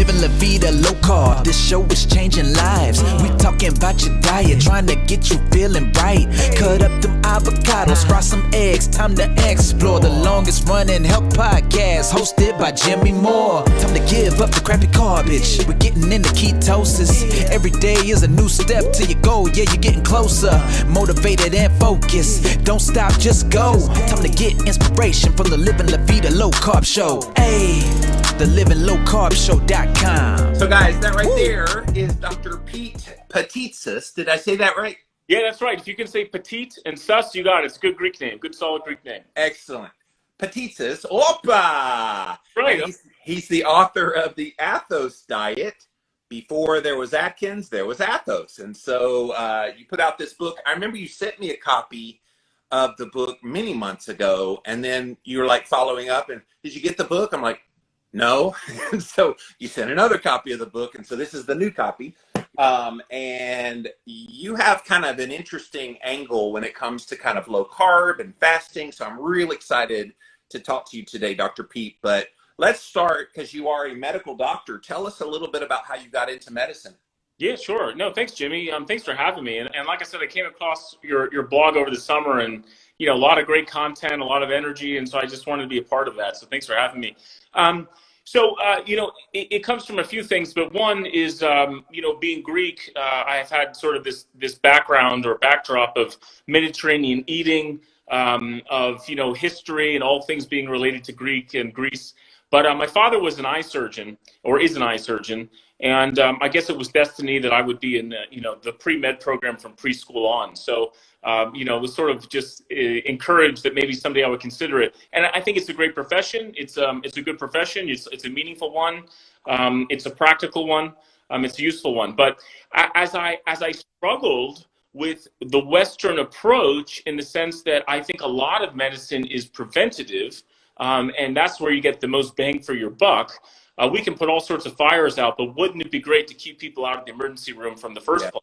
living La Vida low carb. This show is changing lives. We talking about your diet, trying to get you feeling right. Cut up them avocados, fry some eggs. Time to explore the longest running health podcast, hosted by Jimmy Moore. Time to give up the crappy garbage. We're getting into ketosis. Every day is a new step to your goal. Yeah, you're getting closer, motivated and focused. Don't stop, just go. Time to get inspiration from the Living La Vida Low Carb Show. Hey, the livinglowcarbshow.com. So guys, that right there is Dr. Pete Patitsas. Did I say that right? Yeah, that's right. If you can say petite and sus, you got it. It's a good Greek name. Good, solid Greek name. Excellent. Patitsas. Opa! Right. He's the author of the Athos Diet. Before there was Atkins, there was Athos. And so you put out this book. I remember you sent me a copy of the book many months ago. And then you were like following up. And did you get the book? I'm like, no. And so you sent another copy of the book. And so this is the new copy. And you have kind of an interesting angle when it comes to kind of low carb and fasting. So I'm real excited to talk to you today, Dr. Pete. But let's start, because you are a medical doctor. Tell us a little bit about how you got into medicine. Yeah, sure. No, thanks, Jimmy. Thanks for having me. And like I said, I came across your blog over the summer, and a lot of great content, a lot of energy, and so I just wanted to be a part of that. So thanks for having me. It comes from a few things, but one is, being Greek, I have had sort of this background or backdrop of Mediterranean eating, of history and all things being related to Greek and Greece. But my father was an eye surgeon, or is an eye surgeon, and I guess it was destiny that I would be in the pre-med program from preschool on. So it was sort of just encouraged that maybe someday I would consider it. And I think it's a great profession. It's a good profession. It's a meaningful one. It's a practical one. It's a useful one. But as I struggled with the Western approach, in the sense that I think a lot of medicine is preventative, and that's where you get the most bang for your buck. We can put all sorts of fires out, but wouldn't it be great to keep people out of the emergency room from the first place?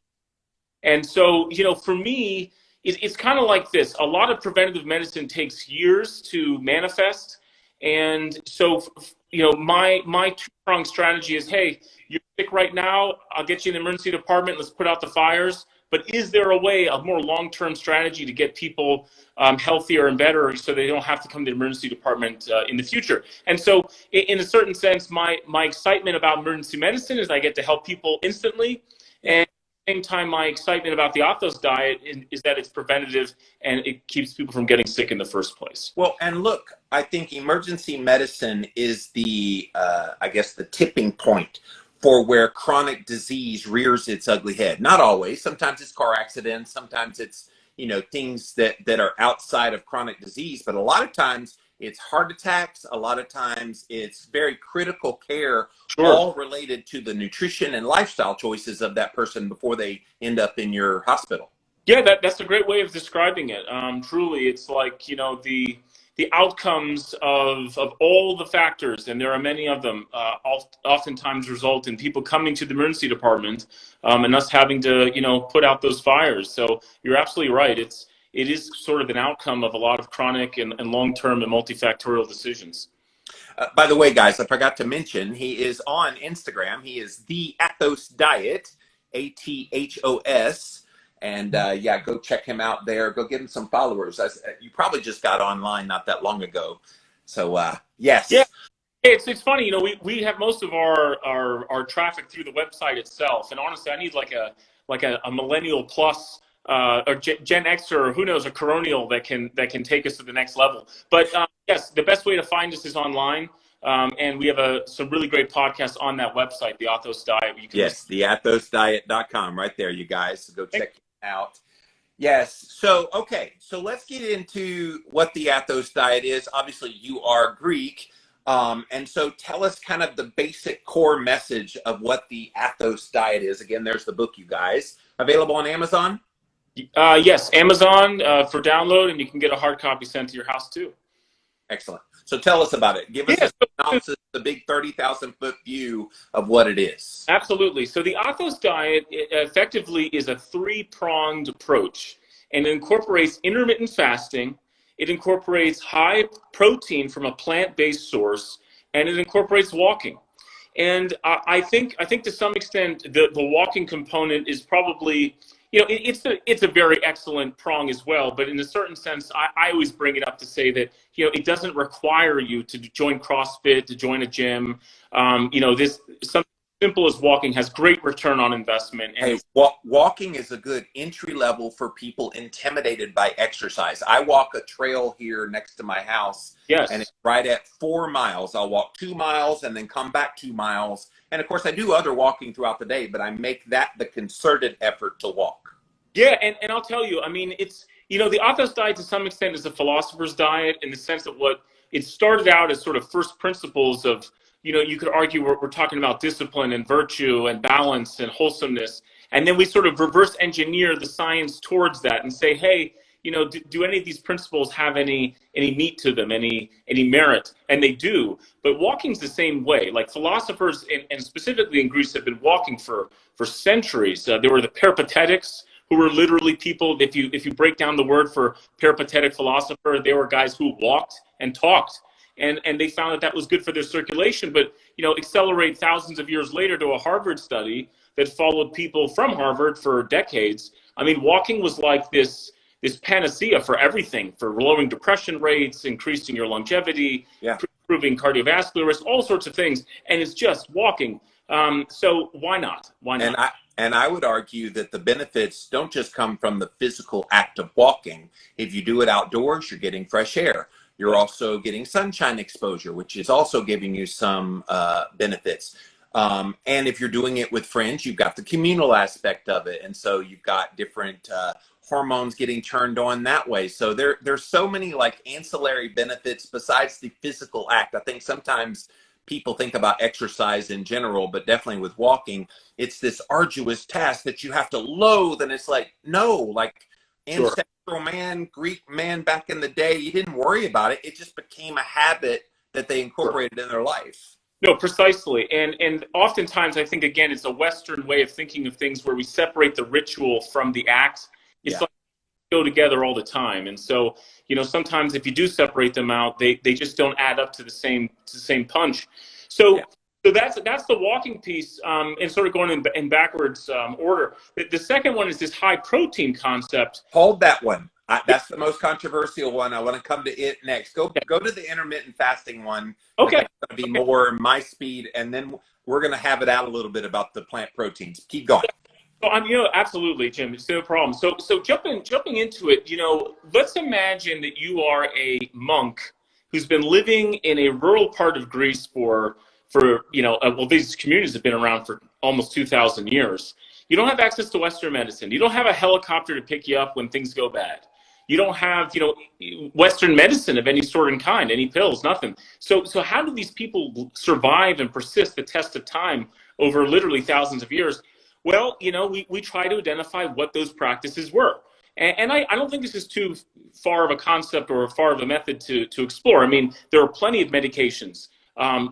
And so, for me, it's kind of like this. A lot of preventative medicine takes years to manifest. And so, my two-pronged strategy is, hey, you're sick right now, I'll get you in the emergency department, let's put out the fires. But is there a more long-term strategy to get people healthier and better, so they don't have to come to the emergency department in the future? And so in a certain sense, my excitement about emergency medicine is I get to help people instantly. And at the same time, my excitement about the Athos Diet is that it's preventative and it keeps people from getting sick in the first place. Well, and look, I think emergency medicine is the tipping point for where chronic disease rears its ugly head. Not always. Sometimes it's car accidents. Sometimes it's, things that are outside of chronic disease. But a lot of times it's heart attacks. A lot of times it's very critical care, all related to the nutrition and lifestyle choices of that person before they end up in your hospital. Yeah, that's a great way of describing it. Truly, it's like, the outcomes of all the factors, and there are many of them, oftentimes result in people coming to the emergency department and us having to, put out those fires. So you're absolutely right. It is sort of an outcome of a lot of chronic and long-term and multifactorial decisions. By the way, guys, I forgot to mention, he is on Instagram. He is the Athos Diet, ATHOS. And go check him out there. Go give him some followers. You probably just got online not that long ago. So, yes. Yeah, it's funny. We have most of our traffic through the website itself. And honestly, I need like a millennial plus or Gen X, or who knows, a coronial that can take us to the next level. But yes, the best way to find us is online. And we have some really great podcasts on that website, the Athos Diet. Yes, the athosdiet.com right there, you guys. So go check it out. Yes. So, okay. So let's get into what the Athos Diet is. Obviously, you are Greek. And so tell us kind of the basic core message of what the Athos Diet is. Again, there's the book, you guys. Available on Amazon? Yes, Amazon for download, and you can get a hard copy sent to your house too. Excellent. So tell us about it. Give us a synopsis, the big 30,000-foot view of what it is. Absolutely. So the Athos Diet effectively is a three-pronged approach, and it incorporates intermittent fasting, it incorporates high protein from a plant-based source, and it incorporates walking. And I think to some extent the walking component is probably, it's a very excellent prong as well. But in a certain sense, I always bring it up to say that it doesn't require you to join CrossFit, to join a gym. This something simple as walking has great return on investment. And walking is a good entry level for people intimidated by exercise. I walk a trail here next to my house. Yes. And it's right at 4 miles. I'll walk 2 miles and then come back 2 miles. And of course, I do other walking throughout the day, but I make that the concerted effort to walk. Yeah, and I'll tell you, I mean, it's, the Athos Diet to some extent is a philosopher's diet in the sense that what it started out as sort of first principles of, you could argue we're talking about discipline and virtue and balance and wholesomeness. And then we sort of reverse engineer the science towards that and say, hey, do any of these principles have any meat to them, any merit? And they do. But walking's the same way. Like philosophers, and specifically in Greece, have been walking for centuries. There were the Peripatetics, who were literally people, if you break down the word for peripatetic philosopher, they were guys who walked and talked. And they found that was good for their circulation. But, accelerate thousands of years later to a Harvard study that followed people from Harvard for decades. I mean, walking was like this panacea for everything, for lowering depression rates, increasing your longevity, improving cardiovascular risk, all sorts of things. And it's just walking. So why not? Why not? And I would argue that the benefits don't just come from the physical act of walking. If you do it outdoors, you're getting fresh air. You're also getting sunshine exposure, which is also giving you some benefits. And if you're doing it with friends, you've got the communal aspect of it. And so you've got different hormones getting turned on that way. So there's so many like ancillary benefits besides the physical act. I think sometimes people think about exercise in general, but definitely with walking, it's this arduous task that you have to loathe. And it's like, no, like ancestral man, Greek man back in the day, you didn't worry about it. It just became a habit that they incorporated in their life. No, precisely. And oftentimes I think, again, it's a Western way of thinking of things where we separate the ritual from the act. It's like they go together all the time. And so, sometimes if you do separate them out, they just don't add up to the same punch. So that's the walking piece, and sort of going in backwards order. The second one is this high protein concept. Hold that one. That's the most controversial one. I want to come to it next. Go to the intermittent fasting one. Okay. It's going to be more my speed, and then we're going to have it out a little bit about the plant proteins. Keep going. So absolutely, Jim. It's no problem. So jumping into it, let's imagine that you are a monk who's been living in a rural part of Greece for these communities have been around for almost 2,000 years. You don't have access to Western medicine. You don't have a helicopter to pick you up when things go bad. You don't have, Western medicine of any sort and kind, any pills, nothing. So how do these people survive and persist the test of time over literally thousands of years? Well, we try to identify what those practices were. And I don't think this is too far of a concept or far of a method to explore. I mean, there are plenty of medications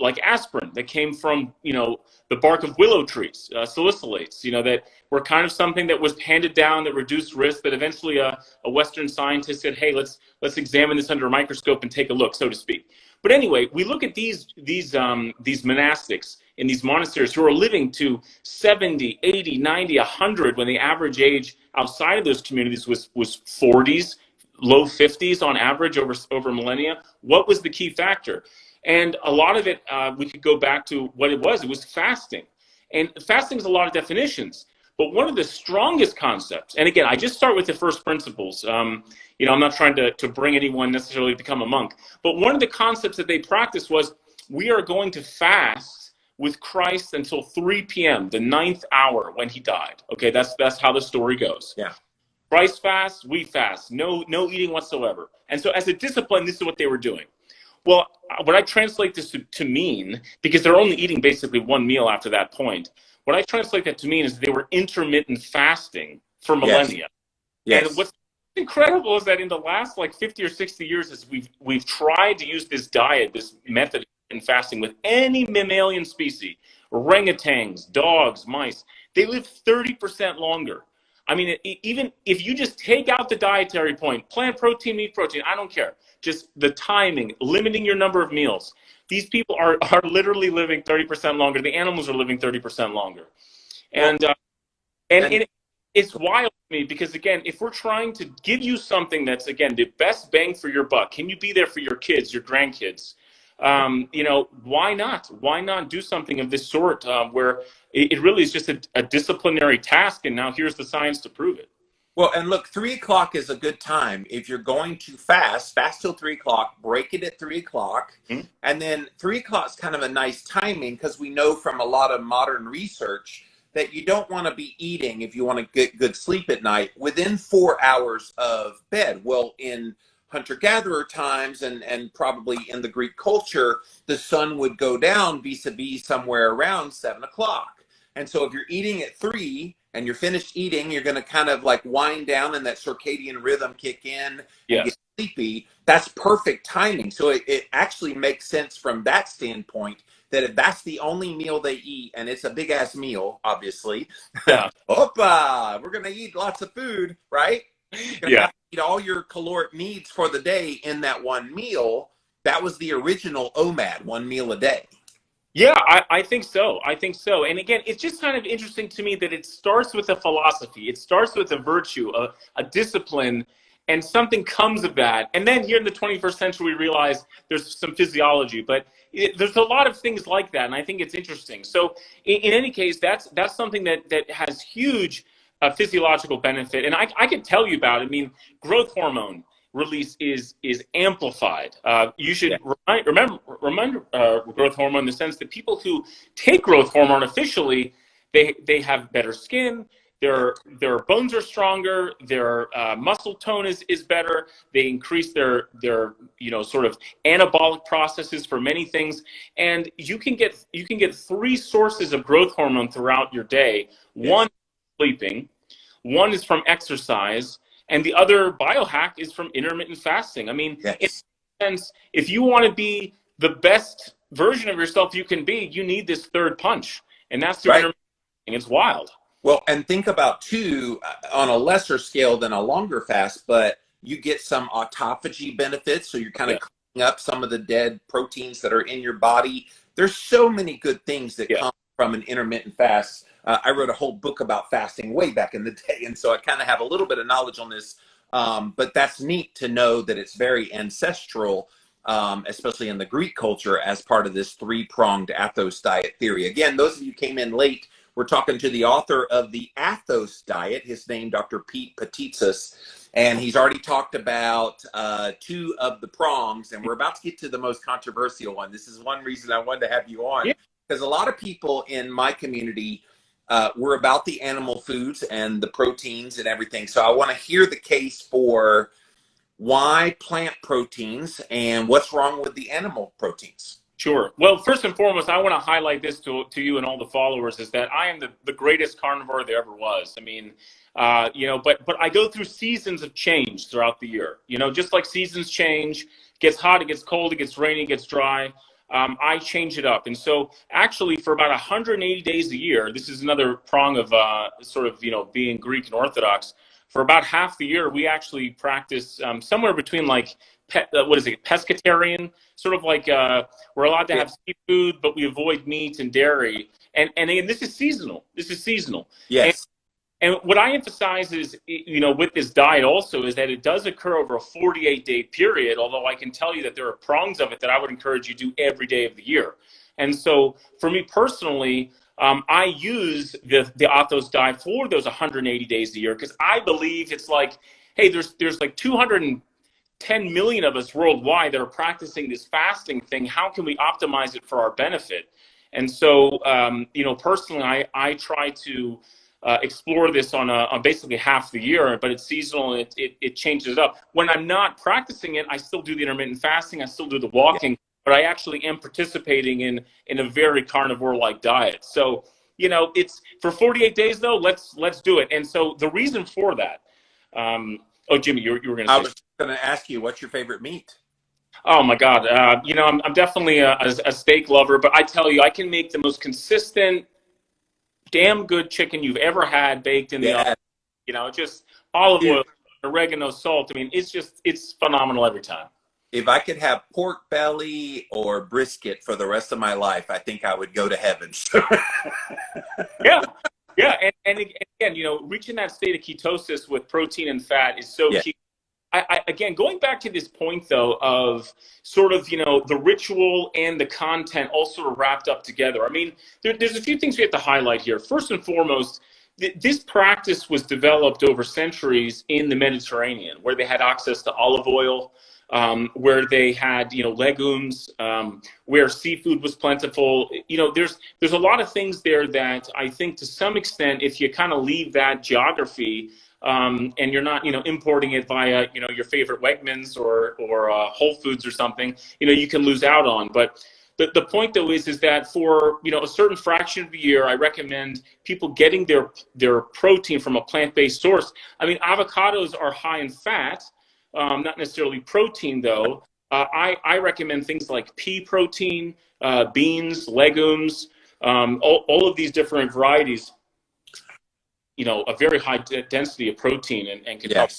like aspirin that came from, the bark of willow trees, salicylates, that were kind of something that was handed down that reduced risk, but eventually a Western scientist said, hey, let's examine this under a microscope and take a look, so to speak. But anyway, we look at these monastics in these monasteries who are living to 70, 80, 90, 100, when the average age outside of those communities was 40s, low 50s on average over millennia. What was the key factor? And a lot of it, we could go back to what it was. It was fasting. And fasting is a lot of definitions. But one of the strongest concepts, and again, I just start with the first principles. I'm not trying to bring anyone necessarily to become a monk. But one of the concepts that they practiced was, we are going to fast with Christ until 3 p.m., the 9th hour when he died. Okay, that's how the story goes. Yeah. Christ fasts, we fast. No eating whatsoever. And so as a discipline, this is what they were doing. Well, what I translate this to mean, because they're only eating basically one meal after that point, what I translate that to mean is they were intermittent fasting for millennia. Yes. And what's incredible is that in the last 50 or 60 years, as we've tried to use this diet, this method in fasting with any mammalian species, orangutans, dogs, mice, they live 30% longer. I mean, even if you just take out the dietary point, plant protein, meat protein, I don't care. Just the timing, limiting your number of meals. these people are literally living 30% longer. The animals are living 30% longer. And, it's wild to me because, again, if we're trying to give you something that's, again, the best bang for your buck, can you be there for your kids, your grandkids? Why not? Why not do something of this sort where it really is just a disciplinary task, and now here's the science to prove it. Well, and look, 3 o'clock is a good time. If you're going to fast till 3 o'clock, break it at 3 o'clock. Mm-hmm. And then 3 o'clock is kind of a nice timing because we know from a lot of modern research that you don't want to be eating if you want to get good sleep at night within 4 hours of bed. Well, in hunter-gatherer times and probably in the Greek culture, the sun would go down vis-a-vis somewhere around 7 o'clock. And so if you're eating at 3 and you're finished eating, you're going to kind of like wind down and that circadian rhythm kick in and get sleepy. That's perfect timing. So it actually makes sense from that standpoint that if that's the only meal they eat, and it's a big ass meal, obviously, we're going to eat lots of food, right? You're going to eat all your caloric needs for the day in that one meal. That was the original OMAD, 1 meal a day. Yeah, I think so. I think so. And again, it's just kind of interesting to me that it starts with a philosophy. It starts with a virtue, a discipline, and something comes of that. And then here in the 21st century, we realize there's some physiology, but there's a lot of things like that. And I think it's interesting. So in any case, that's something that has huge physiological benefit. And I can tell you about it. I mean, growth hormone release is amplified. You should remember growth hormone in the sense that people who take growth hormone officially, they have better skin, their bones are stronger, their muscle tone is better, they increase their sort of anabolic processes for many things, and you can get 3 sources of growth hormone throughout your day. One is sleeping, one is from exercise, and the other biohack is from intermittent fasting. I mean, in a sense, if you want to be the best version of yourself you can be, you need this third punch. And that's through intermittent fasting. It's wild. Well, and think about, too, on a lesser scale than a longer fast, but you get some autophagy benefits. So you're kind of cleaning up some of the dead proteins that are in your body. There's so many good things that come from an intermittent fast. I wrote a whole book about fasting way back in the day, and so I kind of have a little bit of knowledge on this, but that's neat to know that it's very ancestral, especially in the Greek culture, as part of this 3-pronged Athos Diet theory. Again, those of you who came in late, we're talking to the author of the Athos Diet, his name, Dr. Pete Patitsas, and he's already talked about 2 of the prongs, and we're about to get to the most controversial one. This is one reason I wanted to have you on, because a lot of people in my community we're about the animal foods and the proteins and everything. So I want to hear the case for why plant proteins and what's wrong with the animal proteins. Sure. Well, first and foremost, I want to highlight this to you and all the followers, is that I am the greatest carnivore there ever was. I mean, but I go through seasons of change throughout the year. Just like seasons change, it gets hot, it gets cold, it gets rainy, it gets dry. I change it up. And so actually for about 180 days a year, this is another prong of being Greek and Orthodox. For about half the year, we actually practice somewhere between pescatarian, sort of like we're allowed to have seafood, but we avoid meat and dairy. And again, this is seasonal. Yes. And what I emphasize is, with this diet also, is that it does occur over a 48-day period, although I can tell you that there are prongs of it that I would encourage you to do every day of the year. And so for me personally, I use the Athos Diet for those 180 days a year, because I believe it's like, hey, there's like 210 million of us worldwide that are practicing this fasting thing. How can we optimize it for our benefit? And so, personally, I try to explore this on basically half the year, but it's seasonal and it changes it up. When I'm not practicing it, I still do the intermittent fasting, I still do the walking, but I actually am participating in a very carnivore-like diet. So, it's for 48 days though, let's do it. And so the reason for that, Jimmy, you were going to say. I was going to ask you, what's your favorite meat? Oh my God. I'm definitely a steak lover, but I tell you, I can make the most consistent, damn good chicken you've ever had baked in the oven. Just olive oil, oregano, salt. I mean, it's phenomenal every time. if I could have pork belly or brisket for the rest of my life, I think I would go to heaven. Yeah. Yeah. And again, reaching that state of ketosis with protein and fat is so Yeah. key. Again, going back to this point, though, of sort of, the ritual and the content all sort of wrapped up together. I mean, there's a few things we have to highlight here. First and foremost, this practice was developed over centuries in the Mediterranean, where they had access to olive oil, where they had, legumes, where seafood was plentiful. There's a lot of things there that I think to some extent, if you kind of leave that geography, and you're not, importing it via, your favorite Wegmans or Whole Foods or something, you can lose out on. But the point though is that for, a certain fraction of the year, I recommend people getting their protein from a plant-based source. I mean, avocados are high in fat, not necessarily protein though. I recommend things like pea protein, beans, legumes, all of these different varieties, a very high density of protein and can help.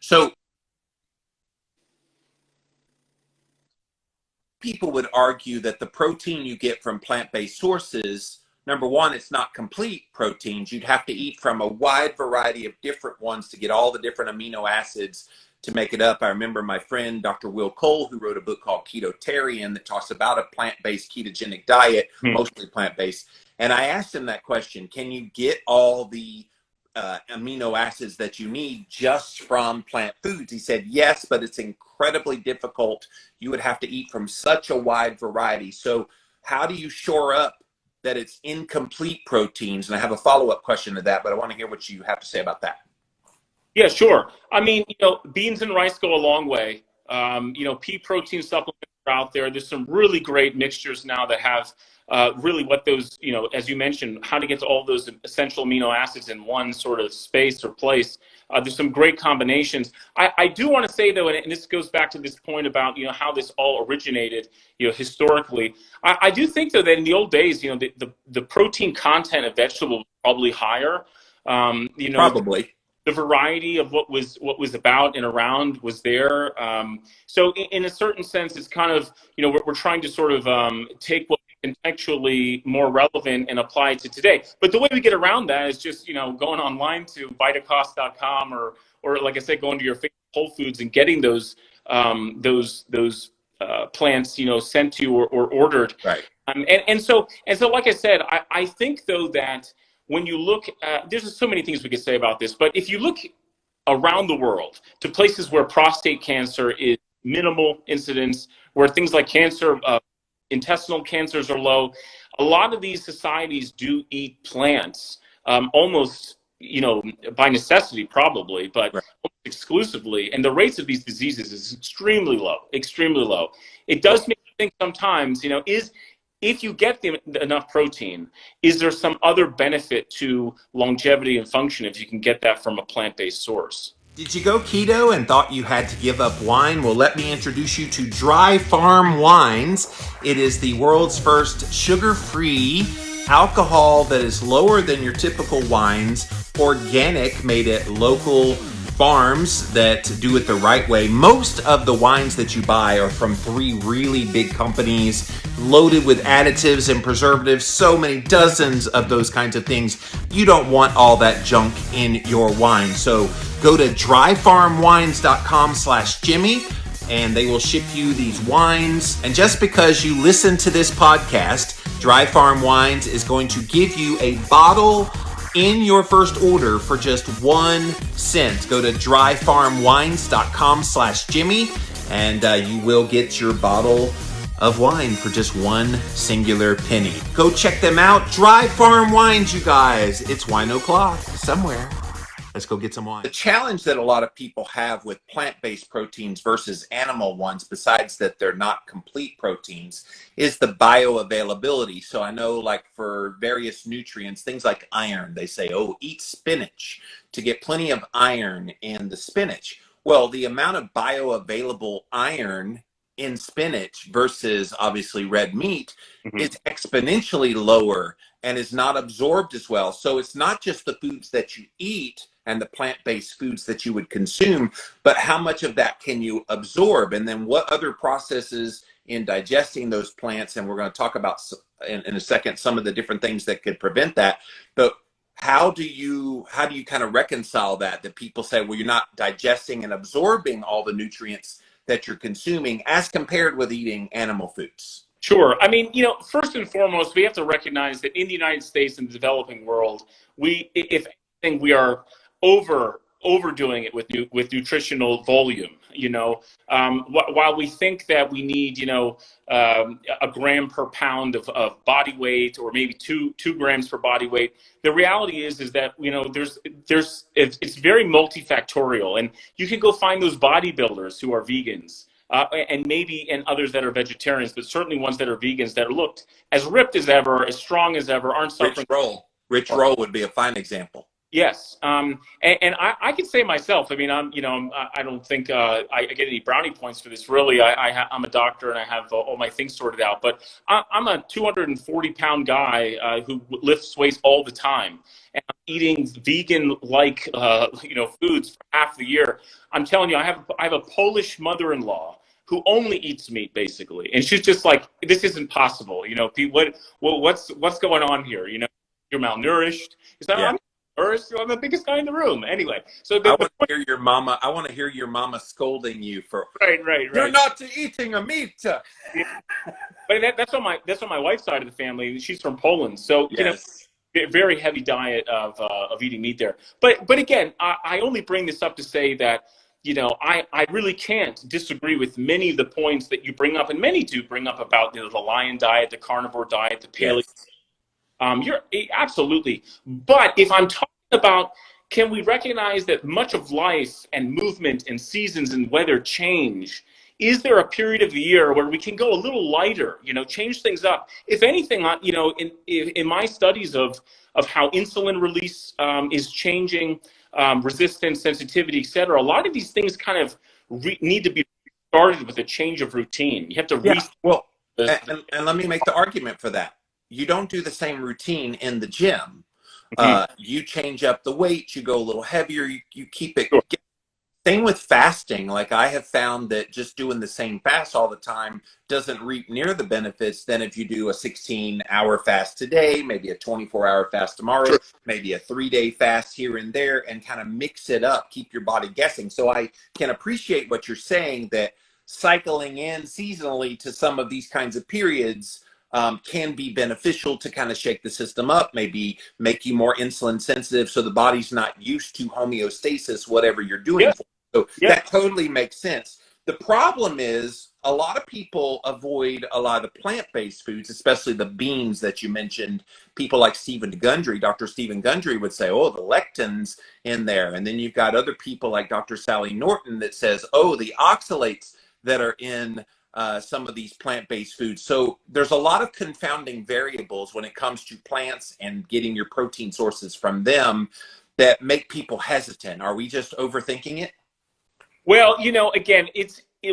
So people would argue that the protein you get from plant-based sources, number one, it's not complete proteins. You'd have to eat from a wide variety of different ones to get all the different amino acids to make it up. I remember my friend, Dr. Will Cole, who wrote a book called Ketotarian that talks about a plant-based ketogenic diet, mostly plant-based. And I asked him that question, can you get all the amino acids that you need just from plant foods? He said, yes, but it's incredibly difficult. You would have to eat from such a wide variety. So how do you shore up that it's incomplete proteins? And I have a follow-up question to that, but I want to hear what you have to say about that. Yeah, sure. I mean, beans and rice go a long way. Pea protein supplements are out there. There's some really great mixtures now that have really what those, as you mentioned, how to get to all those essential amino acids in one sort of space or place. There's some great combinations. I do want to say, though, and this goes back to this point about, how this all originated, historically. I do think, though, that in the old days, the protein content of vegetables was probably higher. Probably. The variety of what was about and around was there. So in a certain sense, it's kind of, we're trying to sort of take what contextually more relevant and apply it to today. But the way we get around that is just, going online to vitacost.com or like I said, going to your favorite Whole Foods and getting those plants, sent to you or ordered. Right. And so, like I said, I think though that when you look at, there's so many things we could say about this, but if you look around the world to places where prostate cancer is minimal incidence, where things like cancer, intestinal cancers are low, a lot of these societies do eat plants, almost, by necessity probably, but right. Exclusively. And the rates of these diseases is extremely low, extremely low. It does make me think sometimes, if you get enough protein, is there some other benefit to longevity and function if you can get that from a plant-based source? Did you go keto and thought you had to give up wine? Well, let me introduce you to Dry Farm Wines. It is the world's first sugar-free alcohol that is lower than your typical wines, organic, made at local farms that do it the right way. Most of the wines that you buy are from 3 really big companies, loaded with additives and preservatives, so many dozens of those kinds of things. You don't want all that junk in your wine. So go to dryfarmwines.com/Jimmy and they will ship you these wines. And just because you listen to this podcast, Dry Farm Wines is going to give you a bottle in your first order for just 1 cent. Go to dryfarmwines.com/Jimmy and you will get your bottle of wine for just 1 singular penny. Go check them out. Dry Farm Wines, you guys. It's wine o'clock somewhere. Let's go get some wine. The challenge that a lot of people have with plant-based proteins versus animal ones, besides that they're not complete proteins, is the bioavailability. So I know, like for various nutrients, things like iron, they say, oh, eat spinach to get plenty of iron in the spinach. Well, the amount of bioavailable iron in spinach versus obviously red meat is exponentially lower and is not absorbed as well. So it's not just the foods that you eat and the plant-based foods that you would consume, but how much of that can you absorb? And then what other processes in digesting those plants, and we're going to talk about in a second some of the different things that could prevent that. But how do you kind of reconcile that people say, well, you're not digesting and absorbing all the nutrients that you're consuming as compared with eating animal foods? Sure. I mean, first and foremost, we have to recognize that in the United States and the developing world, if anything, we are overdoing it with nutritional volume. While we think that we need, a gram per pound of body weight, or maybe two grams per body weight, the reality is that it's very multifactorial, and you can go find those bodybuilders who are vegans. And others that are vegetarians, but certainly ones that are vegans that are looked as ripped as ever, as strong as ever, aren't suffering. Rich Roll would be a fine example. Yes, and I can say myself. I mean, I don't think I get any brownie points for this. Really, I'm a doctor and I have all my things sorted out. But I'm a 240-pound guy who lifts weights all the time, and I'm eating vegan-like foods for half the year. I'm telling you, I have a Polish mother-in-law who only eats meat, basically, and she's just like, this isn't possible. Pete, what's going on here? You're malnourished. Is that? Yeah. I'm the biggest guy in the room. Anyway, so I want to hear your mama scolding you for right. You're not eating a meat. Yeah. But that's on my wife's side of the family. She's from Poland, so yes. Very heavy diet of eating meat there. But again, I only bring this up to say that I really can't disagree with many of the points that you bring up, and many do bring up about the lion diet, the carnivore diet, the paleo. Yes. You're absolutely. But if I'm talking about, can we recognize that much of life and movement and seasons and weather change? Is there a period of the year where we can go a little lighter, change things up? If anything, in my studies of how insulin release is changing, resistance, sensitivity, et cetera, a lot of these things kind of need to be started with a change of routine. You have to and let me make the argument for that. You don't do the same routine in the gym. You change up the weight, you go a little heavier, you keep it. Sure. Same with fasting. Like, I have found that just doing the same fast all the time doesn't reap near the benefits than if you do a 16-hour fast today, maybe a 24-hour fast tomorrow, sure, maybe a 3-day fast here and there, and kind of mix it up, keep your body guessing. So I can appreciate what you're saying, that cycling in seasonally to some of these kinds of periods can be beneficial to kind of shake the system up, maybe make you more insulin sensitive so the body's not used to homeostasis, whatever you're doing. Yeah. So that totally makes sense. The problem is a lot of people avoid a lot of the plant-based foods, especially the beans that you mentioned. People like Dr. Stephen Gundry would say, oh, the lectins in there. And then you've got other people like Dr. Sally Norton that says, oh, the oxalates that are in some of these plant-based foods. So there's a lot of confounding variables when it comes to plants and getting your protein sources from them that make people hesitant. Are we just overthinking it? Well, again,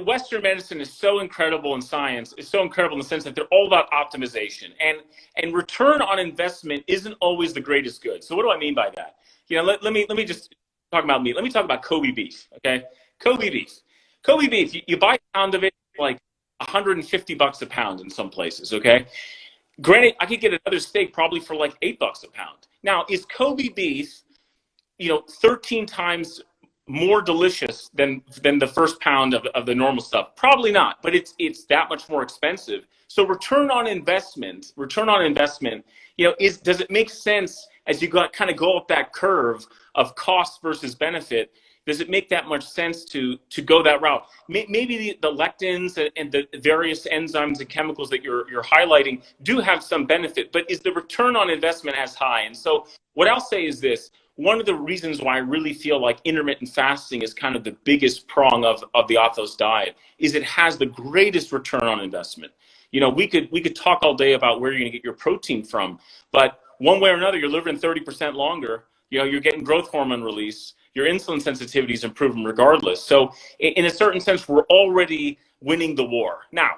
Western medicine is so incredible, in science is so incredible in the sense that they're all about optimization, and return on investment isn't always the greatest good. So what do I mean by that? Let me just talk about meat. Let me talk about Kobe beef. Okay, Kobe beef. You buy a pound of it like $150 a pound in some places. Okay, granted, I could get another steak probably for like $8 a pound. Now, is Kobe beef 13 times more delicious than the first pound of the normal stuff? Probably not, but it's that much more expensive. So return on investment, does it make sense as you kind of go up that curve of cost versus benefit? Does it make that much sense to go that route? Maybe the lectins and the various enzymes and chemicals that you're highlighting do have some benefit, but is the return on investment as high? And so what I'll say is this: one of the reasons why I really feel like intermittent fasting is kind of the biggest prong of the Athos diet is it has the greatest return on investment. We could talk all day about where you're going to get your protein from, but one way or another, you're living 30% longer. You're getting growth hormone release. Your insulin sensitivity is improving regardless. So in a certain sense, we're already winning the war. Now,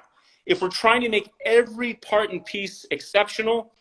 if we're trying to make every part and piece exceptional,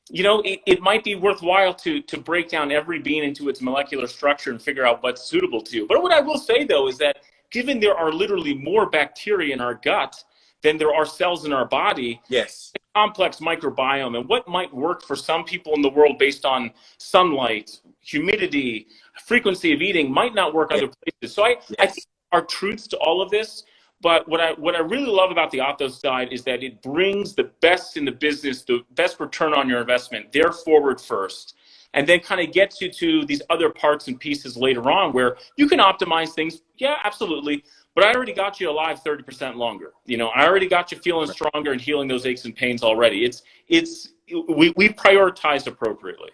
It might be worthwhile to break down every bean into its molecular structure and figure out what's suitable to you. But what I will say, though, is that given there are literally more bacteria in our gut than there are cells in our body, Yes. complex microbiome, and what might work for some people in the world based on sunlight, humidity, frequency of eating might not work Yes. other places. So I Yes. think there are truths to all of this. But what I really love about the Athos Diet is that it brings the best in the business, the best return on your investment, there forward first, and then kind of gets you to these other parts and pieces later on where you can optimize things. Yeah, absolutely. But I already got you alive 30% longer. I already got you feeling stronger and healing those aches and pains already. We prioritized appropriately.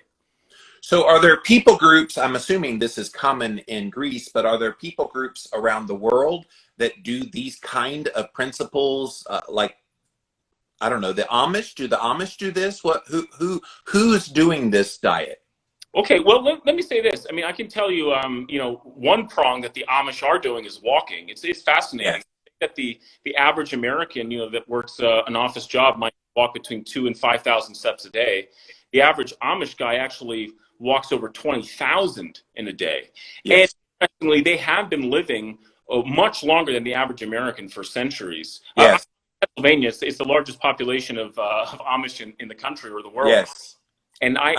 So are there people groups, I'm assuming this is common in Greece, but are there people groups around the world that do these kind of principles, like, I don't know, the Amish? Do the Amish do this? Who's doing this diet? Okay, well, let me say this. I mean, I can tell you, one prong that the Amish are doing is walking. It's fascinating. Yes. That the average American, that works an office job might walk between 2,000 and 5,000 steps a day. The average Amish guy actually walks over 20,000 in a day. Yes. And interestingly, they have been living much longer than the average American for centuries. Yes. Pennsylvania is the largest population of Amish in the country or the world. Yes. And I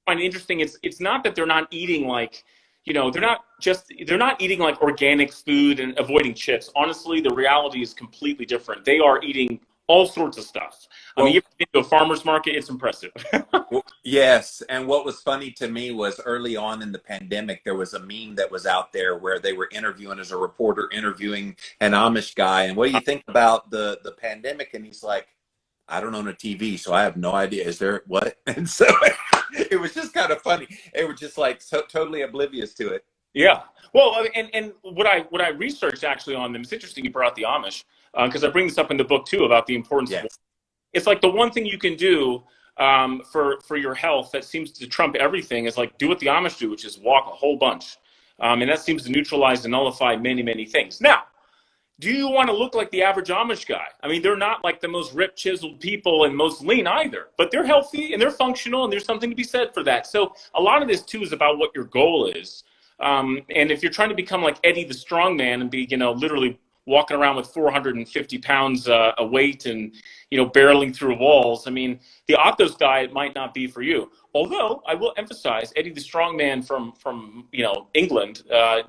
find it interesting. It's not that they're not eating like, they're not eating like organic food and avoiding chips. Honestly, the reality is completely different. They are eating all sorts of stuff. I mean, you get to a farmer's market, it's impressive. Yes. And what was funny to me was early on in the pandemic, there was a meme that was out there where they were interviewing, as a reporter interviewing an Amish guy. And what do you think about the pandemic? And he's like, I don't own a TV, so I have no idea. Is there what? And so it was just kind of funny. They were just like so totally oblivious to it. Yeah. Well, and what I researched actually on them, it's interesting you brought up the Amish, because I bring this up in the book too about the importance of, it's like the one thing you can do for your health that seems to trump everything is like do what the Amish do, which is walk a whole bunch. And that seems to neutralize and nullify many, many things. Now, do you want to look like the average Amish guy? I mean, they're not like the most ripped, chiseled people and most lean either, but they're healthy and they're functional, and there's something to be said for that. So a lot of this too is about what your goal is. And if you're trying to become like Eddie the Strongman and be, literally walking around with 450 pounds a weight and, barreling through walls, I mean, the Athos diet might not be for you. Although I will emphasize, Eddie the Strongman from England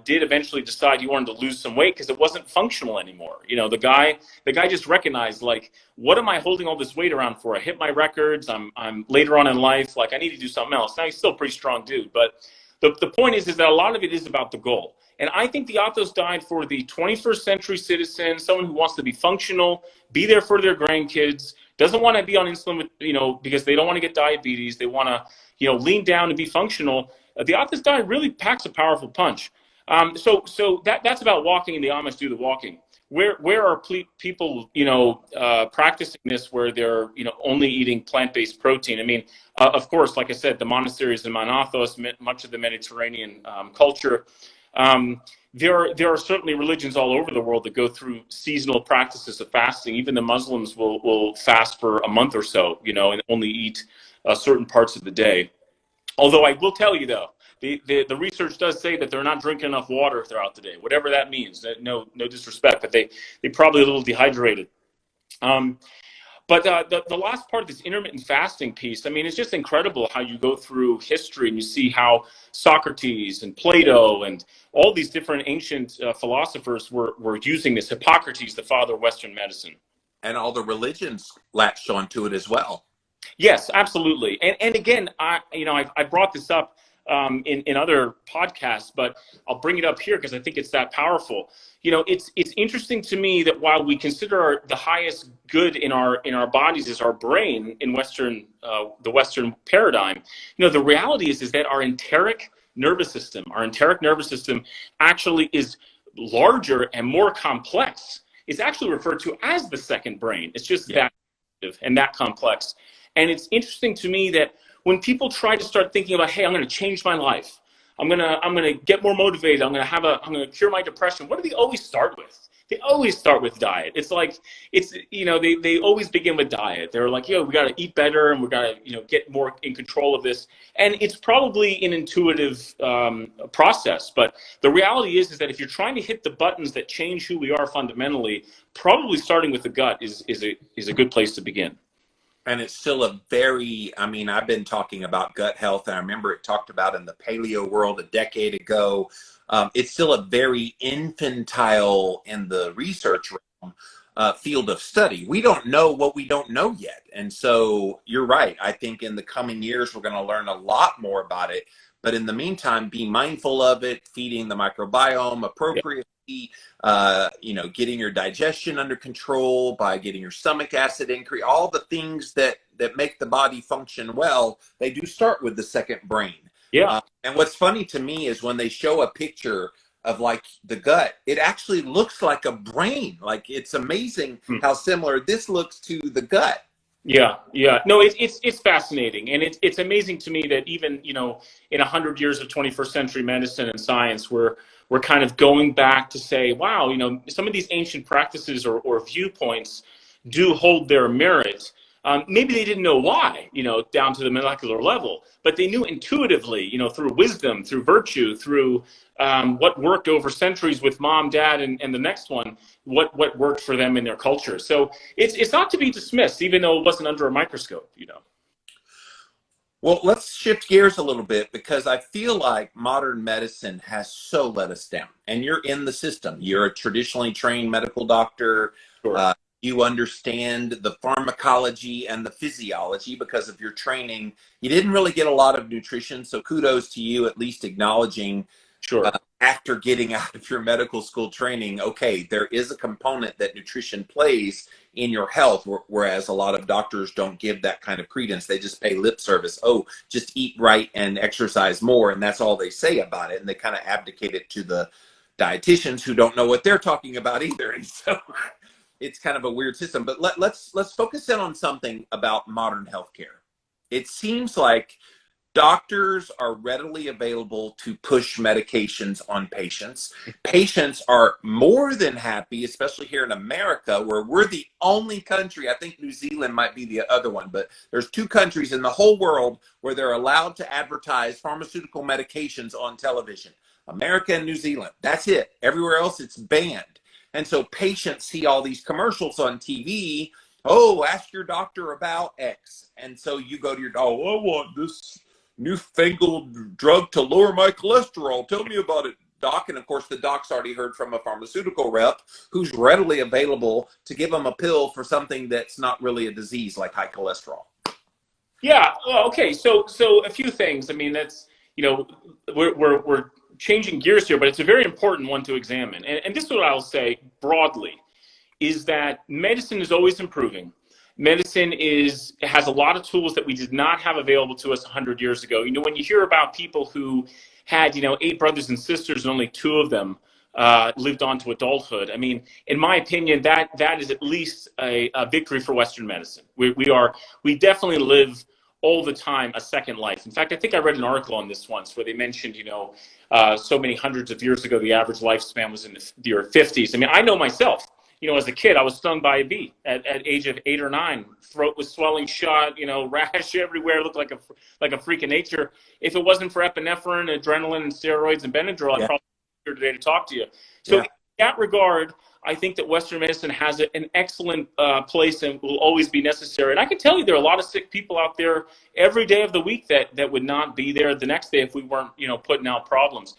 did eventually decide he wanted to lose some weight because it wasn't functional anymore. The guy just recognized, like, what am I holding all this weight around for? I hit my records. I'm later on in life, like, I need to do something else. Now he's still a pretty strong dude, but the point is that a lot of it is about the goal. And I think the Athos diet for the 21st century citizen, someone who wants to be functional, be there for their grandkids, doesn't want to be on insulin, because they don't want to get diabetes. They want to, lean down and be functional. The Athos diet really packs a powerful punch. So that's about walking, and the Amish do the walking. Where are people, practicing this where they're, only eating plant-based protein? I mean, of course, like I said, the monasteries in Mount Athos, much of the Mediterranean culture. There are certainly religions all over the world that go through seasonal practices of fasting. Even the Muslims will fast for a month or so, and only eat certain parts of the day. Although I will tell you, though, the research does say that they're not drinking enough water throughout the day, whatever that means. No disrespect, but they probably a little dehydrated. But the last part of this intermittent fasting piece, I mean, it's just incredible how you go through history and you see how Socrates and Plato and all these different ancient philosophers were using this. Hippocrates, the father of Western medicine. And all the religions latched onto it as well. Yes, absolutely. And again, I brought this up in other podcasts, but I'll bring it up here because I think it's that powerful. It's interesting to me that while we consider the highest good in our bodies is our brain in the Western paradigm, the reality is that our enteric nervous system actually is larger and more complex. It's actually referred to as the second brain. It's just that active and that complex. And it's interesting to me that when people try to start thinking about, hey, I'm going to change my life, I'm gonna get more motivated, I'm gonna cure my depression, what do they always start with? they always start with diet. It's like, they always begin with diet. They're like, we got to eat better and we got to, get more in control of this. And it's probably an intuitive process. But the reality is that if you're trying to hit the buttons that change who we are fundamentally, probably starting with the gut is a good place to begin. And it's still a very, I've been talking about gut health, and I remember it talked about in the paleo world a decade ago. It's still a very infantile in the research realm field of study. We don't know what we don't know yet. And so you're right. I think in the coming years, we're going to learn a lot more about it. But in the meantime, be mindful of it, feeding the microbiome appropriately, getting your digestion under control by getting your stomach acid increase, all the things that make the body function well, they do start with the second brain. Yeah. And what's funny to me is when they show a picture of like the gut, it actually looks like a brain. Like, it's amazing how similar this looks to the gut. Yeah. No, it's fascinating, and it's amazing to me that even in 100 years of 21st century medicine and science, we're kind of going back to say, wow, some of these ancient practices or viewpoints do hold their merit. Maybe they didn't know why, down to the molecular level, but they knew intuitively, through wisdom, through virtue, through what worked over centuries with mom, dad, and the next one, what worked for them in their culture. So it's not to be dismissed, even though it wasn't under a microscope, Well, let's shift gears a little bit, because I feel like modern medicine has so let us down. And you're in the system. You're a traditionally trained medical doctor. Sure. You understand the pharmacology and the physiology because of your training. You didn't really get a lot of nutrition, so kudos to you, at least acknowledging, Sure. After getting out of your medical school training, okay, there is a component that nutrition plays in your health, whereas a lot of doctors don't give that kind of credence. They just pay lip service. Oh, just eat right and exercise more, and that's all they say about it. And they kind of abdicate it to the dietitians who don't know what they're talking about either. And so it's kind of a weird system. But let's focus in on something about modern healthcare. It seems like doctors are readily available to push medications on patients. Patients are more than happy, especially here in America, where we're the only country, I think New Zealand might be the other one, but there's 2 countries in the whole world where they're allowed to advertise pharmaceutical medications on television. America and New Zealand. That's it. Everywhere else, it's banned. And so patients see all these commercials on TV. Oh, ask your doctor about X. And so you go to your, I want this newfangled drug to lower my cholesterol. Tell me about it, doc. And of course, the doc's already heard from a pharmaceutical rep who's readily available to give them a pill for something that's not really a disease like high cholesterol. Yeah. Well, okay. So a few things. I mean, that's, we're changing gears here, but it's a very important one to examine. And this is what I'll say broadly, is that medicine is always improving. Medicine has a lot of tools that we did not have available to us 100 years ago. When you hear about people who had, 8 brothers and sisters and only 2 of them lived on to adulthood, I mean, in my opinion, that is at least a victory for Western medicine. We definitely live all the time a second life. In fact, I think I read an article on this once where they mentioned, so many hundreds of years ago, the average lifespan was in the 50s. I mean, I know myself. As a kid, I was stung by a bee at age of 8 or 9. Throat was swelling shut, rash everywhere, looked like a freak of nature. If it wasn't for epinephrine, adrenaline, and steroids and Benadryl, I'd probably be here today to talk to you. So in that regard, I think that Western medicine has an excellent place and will always be necessary. And I can tell you there are a lot of sick people out there every day of the week that would not be there the next day if we weren't, putting out problems.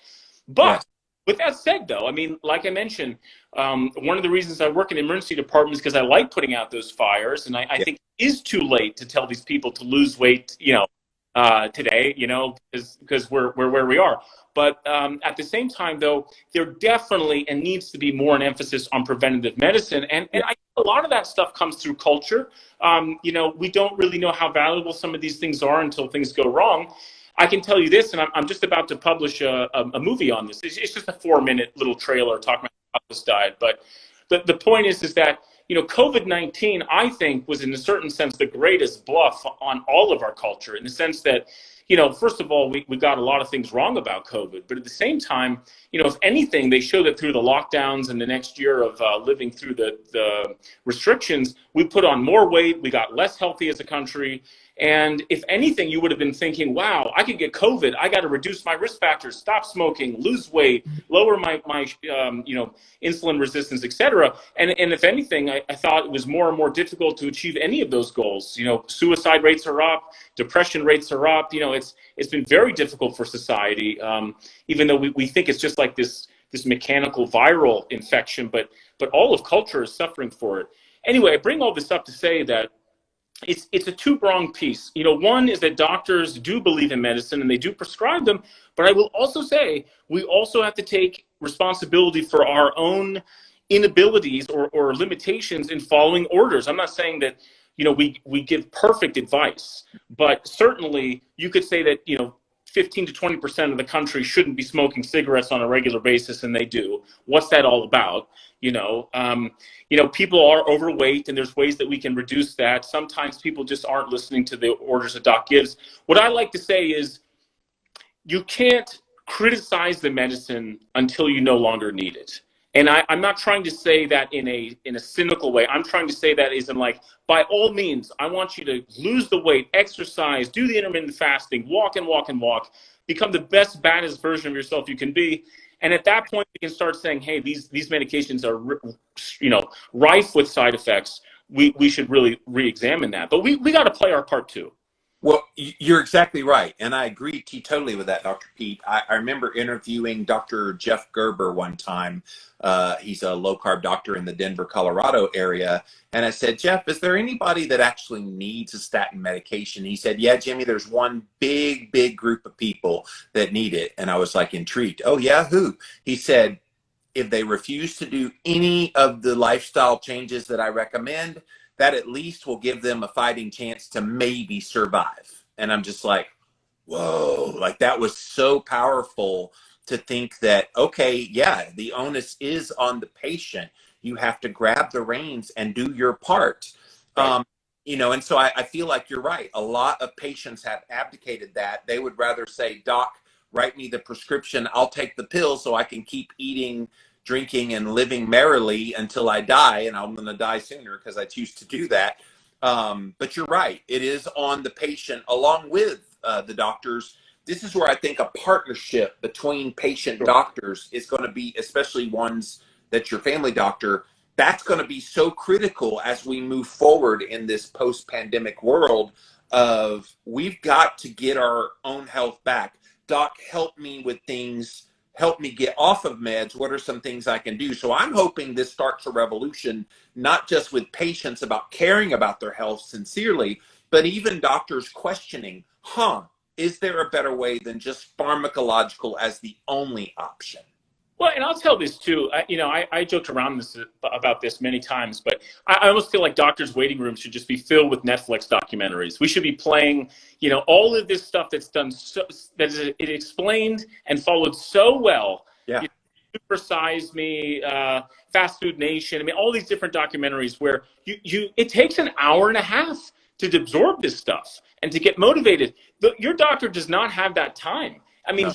But with that said, though, I mean, like I mentioned, one of the reasons I work in the emergency department is because I like putting out those fires. And I think it is too late to tell these people to lose weight, today, because we're where we are. But at the same time, though, there definitely and needs to be more an emphasis on preventative medicine. And I think a lot of that stuff comes through culture. We don't really know how valuable some of these things are until things go wrong. I can tell you this, and I'm just about to publish a movie on this. It's just a 4-minute little trailer talking about Athos Diet. But the point is that, COVID-19, I think, was in a certain sense the greatest bluff on all of our culture, in the sense that, first of all, we got a lot of things wrong about COVID, but at the same time, if anything, they showed that through the lockdowns and the next year of living through the restrictions, we put on more weight, we got less healthy as a country. And if anything, you would have been thinking, wow, I could get COVID. I got to reduce my risk factors, stop smoking, lose weight, lower my insulin resistance, et cetera. And if anything, I thought it was more and more difficult to achieve any of those goals. Suicide rates are up, depression rates are up. It's been very difficult for society, even though we think it's just like this mechanical viral infection, but all of culture is suffering for it. Anyway, I bring all this up to say that it's a two-pronged piece. One is that doctors do believe in medicine and they do prescribe them, but I will also say we also have to take responsibility for our own inabilities or limitations in following orders. I'm not saying that we give perfect advice, but certainly you could say that 15 to 20% of the country shouldn't be smoking cigarettes on a regular basis, and they do. What's that all about? People are overweight, and there's ways that we can reduce that. Sometimes people just aren't listening to the orders a doc gives. What I like to say is you can't criticize the medicine until you no longer need it. And I'm not trying to say that in a cynical way. I'm trying to say that as in, like, by all means, I want you to lose the weight, exercise, do the intermittent fasting, walk and walk and walk, become the best, baddest version of yourself you can be. And at that point, we can start saying, hey, these medications are, rife with side effects. We should really re-examine that. But we got to play our part too. Well, you're exactly right. And I agree totally with that, Dr. Pete. I remember interviewing Dr. Jeff Gerber one time. He's a low-carb doctor in the Denver, Colorado area. And I said, Jeff, is there anybody that actually needs a statin medication? He said, yeah, Jimmy, there's one big group of people that need it. And I was like intrigued. Oh, yeah, who? He said, if they refuse to do any of the lifestyle changes that I recommend, that at least will give them a fighting chance to maybe survive. And I'm just like, whoa, like that was so powerful to think that, okay, yeah, the onus is on the patient. You have to grab the reins and do your part. Right. And so I feel like you're right. A lot of patients have abdicated that. They would rather say, doc, write me the prescription. I'll take the pill so I can keep eating, drinking, and living merrily until I die, and I'm going to die sooner because I choose to do that. But you're right. It is on the patient along with the doctors. This is where I think a partnership between patient doctors is going to be, especially ones that's your family doctor, that's going to be so critical as we move forward in this post-pandemic world of we've got to get our own health back. Doc, help me with things. Help me get off of meds. What are some things I can do? So I'm hoping this starts a revolution, not just with patients about caring about their health sincerely, but even doctors questioning, is there a better way than just pharmacological as the only option? Well, and I'll tell this too. I joked around about this many times, but I almost feel like doctors' waiting rooms should just be filled with Netflix documentaries. We should be playing, all of this stuff that's done it explained and followed so well. Yeah. Super Size Me, Fast Food Nation. I mean, all these different documentaries where it takes an hour and a half to absorb this stuff and to get motivated. Your doctor does not have that time. I mean, no.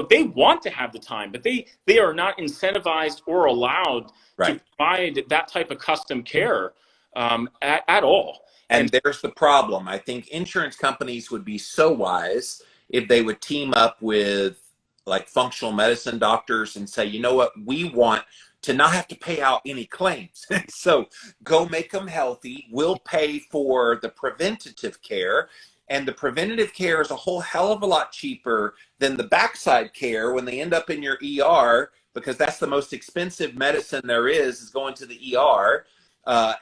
They want to have the time, but they are not incentivized or allowed to provide that type of custom care at all. And there's the problem. I think insurance companies would be so wise if they would team up with like functional medicine doctors and say, you know what, we want to not have to pay out any claims. So go make them healthy. We'll pay for the preventative care. And the preventative care is a whole hell of a lot cheaper than the backside care when they end up in your ER, because that's the most expensive medicine there is going to the ER,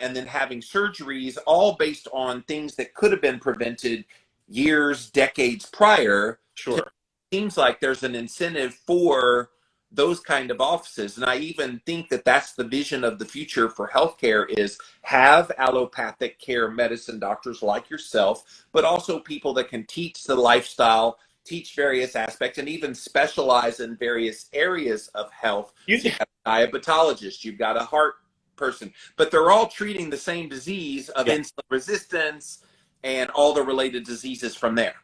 and then having surgeries all based on things that could have been prevented years, decades prior. Sure. It seems like there's an incentive for those kind of offices. And I even think that that's the vision of the future for healthcare, is have allopathic care medicine doctors like yourself, but also people that can teach the lifestyle, teach various aspects, and even specialize in various areas of health. You have a diabetologist, you've got a heart person, but they're all treating the same disease of insulin resistance and all the related diseases from there.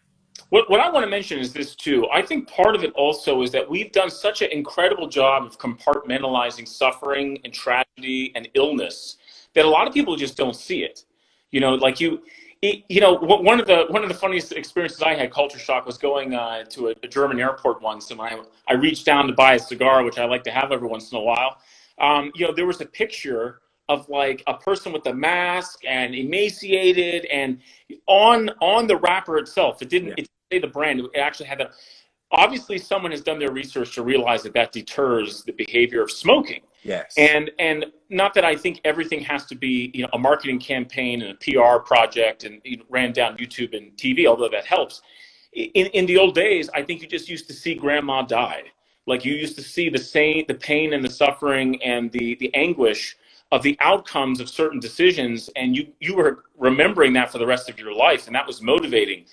What I want to mention is this too. I think part of it also is that we've done such an incredible job of compartmentalizing suffering and tragedy and illness that a lot of people just don't see it. You know, like one of the funniest experiences I had, culture shock, was going to a German airport once, and I reached down to buy a cigar, which I like to have every once in a while. There was a picture of like a person with a mask and emaciated, and on the wrapper itself, it didn't say the brand. It actually had obviously someone has done their research to realize that deters the behavior of smoking. Yes. And not that I think everything has to be, a marketing campaign and a PR project and ran down YouTube and TV, although that helps. In the old days, I think you just used to see grandma die. Like, you used to see the pain and the suffering and the anguish of the outcomes of certain decisions, and you were remembering that for the rest of your life, and that was motivating.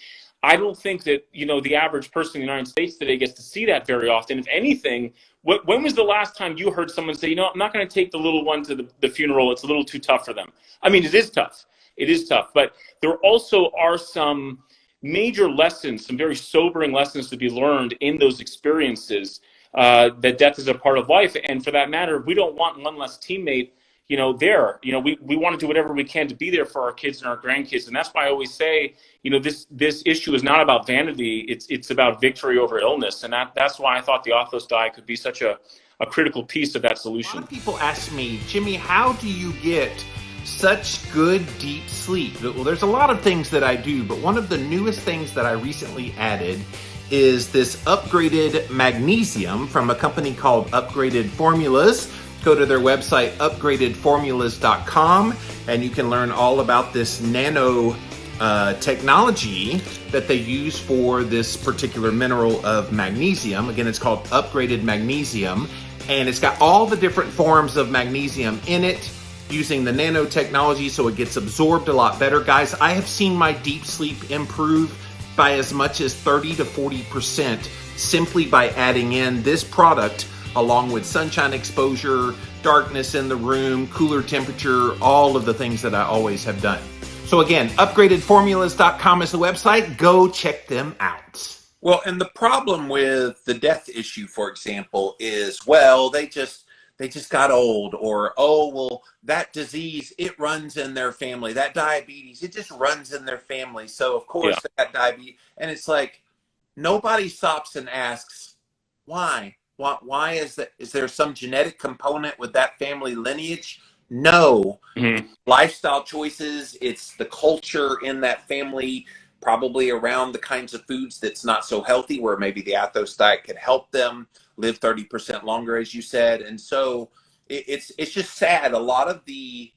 I don't think that, the average person in the United States today gets to see that very often. If anything, when was the last time you heard someone say, I'm not going to take the little one to the funeral, it's a little too tough for them? I mean, it is tough. It is tough. But there also are some major lessons, some very sobering lessons to be learned in those experiences, that death is a part of life. And for that matter, we don't want one less teammate there. We want to do whatever we can to be there for our kids and our grandkids. And that's why I always say, this issue is not about vanity. It's about victory over illness. And that's why I thought the Athos Diet could be such a critical piece of that solution. A lot of people ask me, Jimmy, how do you get such good deep sleep? Well, there's a lot of things that I do, but one of the newest things that I recently added is this upgraded magnesium from a company called Upgraded Formulas. Go to their website, upgradedformulas.com, and you can learn all about this nano technology that they use for this particular mineral of magnesium. Again, it's called Upgraded Magnesium, and it's got all the different forms of magnesium in it using the nanotechnology, so it gets absorbed a lot better. Guys, I have seen my deep sleep improve by as much as 30 to 40% simply by adding in this product along with sunshine exposure, darkness in the room, cooler temperature, all of the things that I always have done. So again, upgradedformulas.com is the website. Go check them out. Well, and the problem with the death issue, for example, is, they just got old, or, that disease, it runs in their family. That diabetes, it just runs in their family. So of course they got diabetes. And it's like, nobody stops and asks, why? Why is that? Is there some genetic component with that family lineage? No. Mm-hmm. Lifestyle choices, it's the culture in that family, probably around the kinds of foods that's not so healthy, where maybe the Athos Diet could help them live 30% longer, as you said. And so it's just sad. A lot of the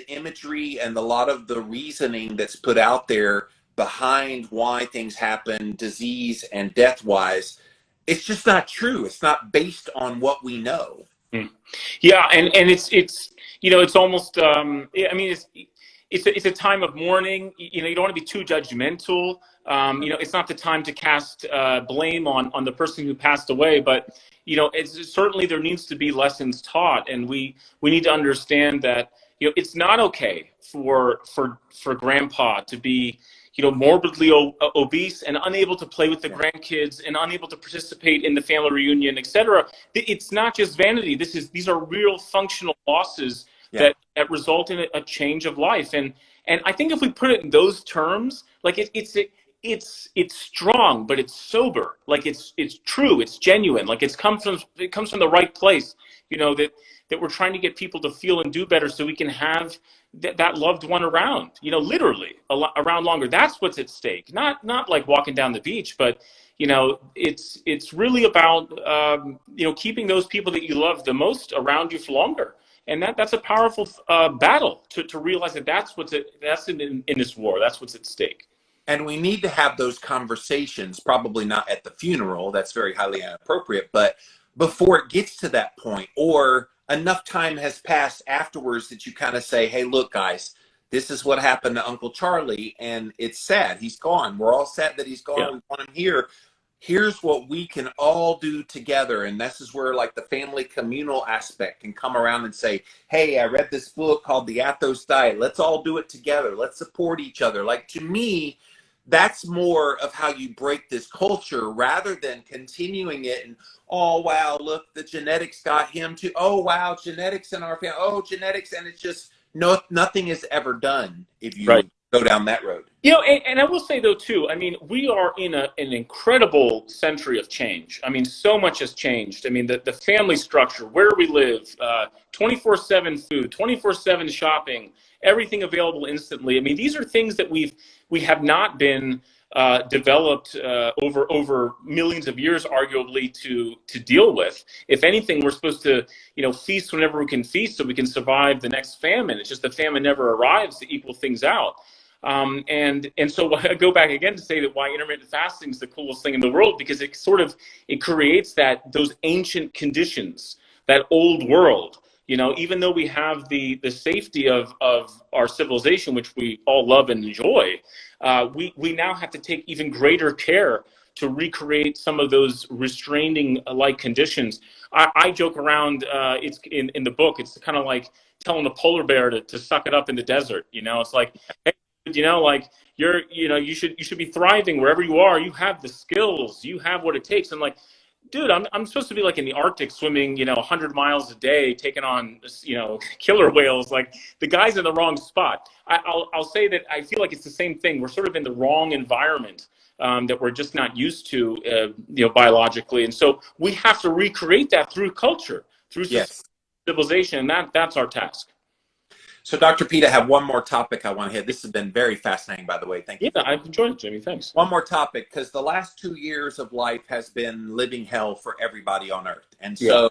imagery and a lot of the reasoning that's put out there behind why things happen, disease and death-wise, it's just not true. It's not based on what we know. Yeah, and it's almost it's a time of mourning. You don't want to be too judgmental. It's not the time to cast blame on the person who passed away, but it's certainly, there needs to be lessons taught, and we need to understand that it's not okay for grandpa to be morbidly obese and unable to play with the grandkids and unable to participate in the family reunion, etc. It's not just vanity. These are real functional losses that result in a change of life. And I think if we put it in those terms, like it's strong, but it's sober. Like it's true. It's genuine. Like it comes from the right place. That we're trying to get people to feel and do better, so we can have that loved one around, literally around longer. That's what's at stake. Not like walking down the beach, but it's really about keeping those people that you love the most around you for longer. And that's a powerful battle to realize that's in this war. That's what's at stake. And we need to have those conversations, probably not at the funeral. That's very highly inappropriate, but before it gets to that point, or enough time has passed afterwards that you kind of say, hey, look, guys, this is what happened to Uncle Charlie, and it's sad. He's gone. We're all sad that he's gone. We want him here. here's what we can all do together. And this is where like the family communal aspect can come around and say, hey, I read this book called the Athos Diet. Let's all do it together. Let's support each other. Like, to me, that's more of how you break this culture rather than continuing it and, oh, wow, look, the genetics got him too. Oh, wow, genetics in our family. Oh, genetics. And it's just, no, nothing is ever done if you go down that road. You know, and I will say, though, too, I mean, we are in an incredible century of change. I mean, so much has changed. I mean, the family structure, where we live, 24/7 food, 24/7 shopping, everything available instantly. I mean, these are things that we have not been developed over millions of years, arguably, to deal with. If anything, we're supposed to, feast whenever we can feast so we can survive the next famine. It's just the famine never arrives to equal things out. And so I go back again to say that why intermittent fasting is the coolest thing in the world, because it creates those ancient conditions, that old world. Even though we have the safety of our civilization, which we all love and enjoy, we now have to take even greater care to recreate some of those restraining like conditions. I joke around, it's in the book, it's kind of like telling a polar bear to suck it up in the desert. It's like, hey, like you should be thriving wherever you are. You have the skills, you have what it takes. And like, dude, I'm supposed to be like in the Arctic swimming, 100 miles a day, taking on, killer whales. Like, the guy's in the wrong spot. I'll say that I feel like it's the same thing. We're sort of in the wrong environment that we're just not used to, biologically. And so we have to recreate that through culture, through civilization. And that's our task. So, Dr. Pete, I have one more topic I want to hit. This has been very fascinating, by the way. Thank you. Yeah, I've enjoyed it, Jimmy. Thanks. One more topic, because the last 2 years of life has been living hell for everybody on Earth. And so